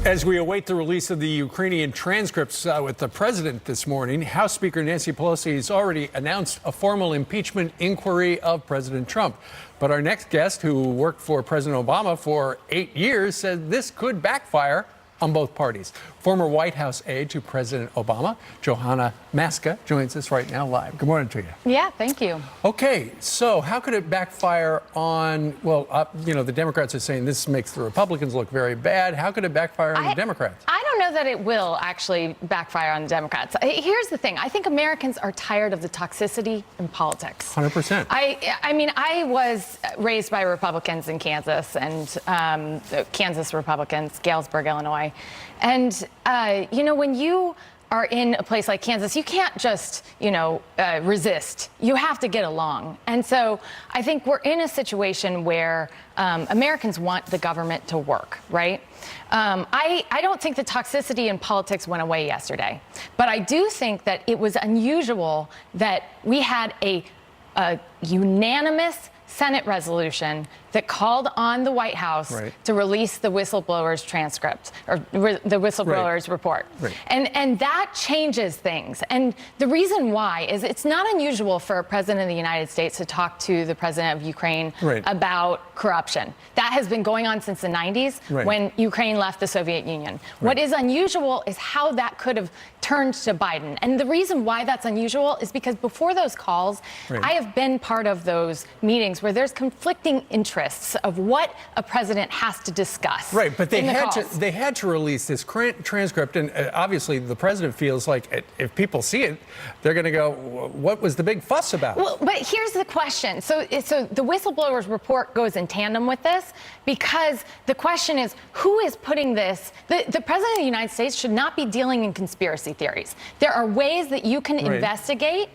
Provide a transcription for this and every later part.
As we await the release of the Ukrainian transcripts with the president this morning, House Speaker Nancy Pelosi has already announced a formal impeachment inquiry of President Trump. But our next guest, who worked for President Obama for 8 years, said this could backfire on both parties. Former White House aide to President Obama, Johanna Maska, joins us right now live. Good morning to you. Yeah, thank you. Okay, so how could it backfire on, the Democrats are saying this makes the Republicans look very bad. How could it backfire on the Democrats? I don't know that it will actually backfire on the Democrats. Here's the thing. I think Americans are tired of the toxicity in politics. 100%. I mean, I was raised by Republicans in Kansas and Kansas Republicans, Galesburg, Illinois. And, when you are in a place like Kansas, you can't just, resist. You have to get along. And so I think we're in a situation where Americans want the government to work, right? I don't think the toxicity in politics went away yesterday, but I do think that it was unusual that we had a unanimous Senate resolution that called on the White House to release the whistleblower's transcript or the whistleblower's report. And that changes things. And the reason why is it's not unusual for a president of the United States to talk to the president of Ukraine about corruption. That has been going on since the 90s when Ukraine left the Soviet Union. What is unusual is how that could have turned to Biden. And the reason why that's unusual is because before those calls, I have been part of those meetings where there's conflicting interests of what a president has to discuss. Right, but they had to release this transcript, and obviously the president feels like if people see it, they're going to go, what was the big fuss about? Well, but here's the question. So the whistleblower's report goes in tandem with this, because the question is, who is putting this? The president of the United States should not be dealing in conspiracy theories. There are ways that you can investigate.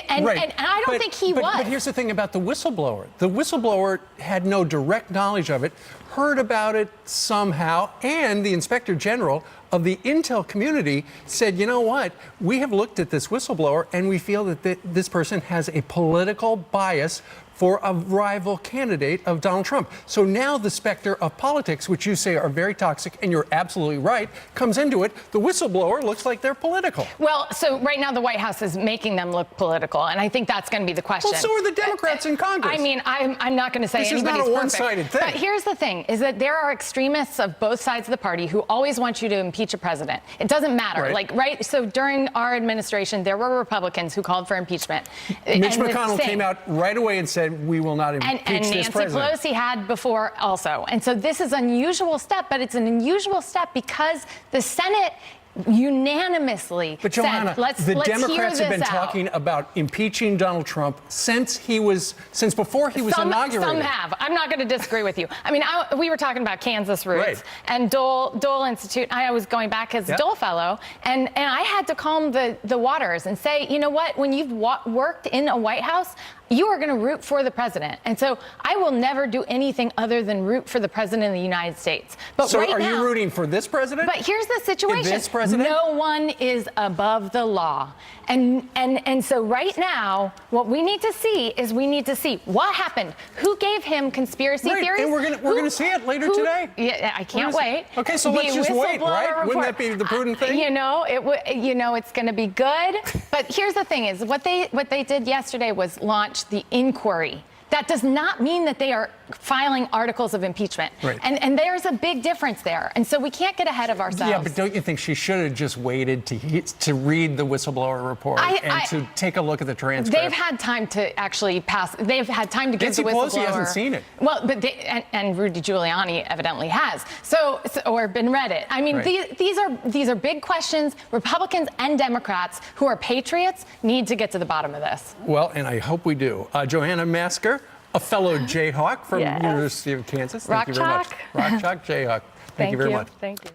And I don't think he was. But here's the thing about the whistleblower. The whistleblower had no direct knowledge of it, heard about it somehow, and the inspector general of the intel community said, you know what, we have looked at this whistleblower and we feel that this person has a political bias for a rival candidate of Donald Trump. So now the specter of politics, which you say are very toxic, and you're absolutely right, comes into it. The whistleblower looks like they're political. Well, so right now the White House is making them look political, and I think that's going to be the question. Well, so are the Democrats in Congress. I mean, I'm not going to say anybody's perfect. This is not a one-sided thing. But here's the thing, is that there are extremists of both sides of the party who always want you to impeach a president. It doesn't matter. So during our administration, there were Republicans who called for impeachment. Mitch McConnell came out right away and said, we will not impeach this president. And Nancy Pelosi had before also. And so this is an unusual step, but it's an unusual step because the Senate unanimously but Johanna, said, let's Democrats have been talking about impeaching Donald Trump since before he was inaugurated. Some have. I'm not going to disagree with you. I mean, we were talking about Kansas roots and Dole Institute. I was going back as a Dole fellow, and I had to calm the waters and say, you know what? When you've worked in a White House, you are going to root for the president. And so I will never do anything other than root for the president of the United States. But so are you rooting for this president? But here's the situation. This president? No one is above the law. And so right now, what we need to see is what happened. Who gave him conspiracy theories? And we're going to see it later today. Yeah, I can't wait. Okay, so let's just wait, right? Wouldn't that be the prudent thing? It's going to be good. But here's the thing: is what they did yesterday was launch the inquiry. That does not mean that they are filing articles of impeachment. And there's a big difference there. And so we can't get ahead of ourselves. Yeah, but don't you think she should have just waited to read the whistleblower report and to take a look at the transcript? They've had time to actually pass. They've had time to give the whistleblower. Nancy Pelosi hasn't seen it. Well, but and Rudy Giuliani evidently has. Or been read it. I mean, these are big questions. Republicans and Democrats who are patriots need to get to the bottom of this. Well, and I hope we do. Johanna Maska, a fellow Jayhawk from University of Kansas. Thank you very much. Rock Chalk Jayhawk. Thank you very much. Thank you.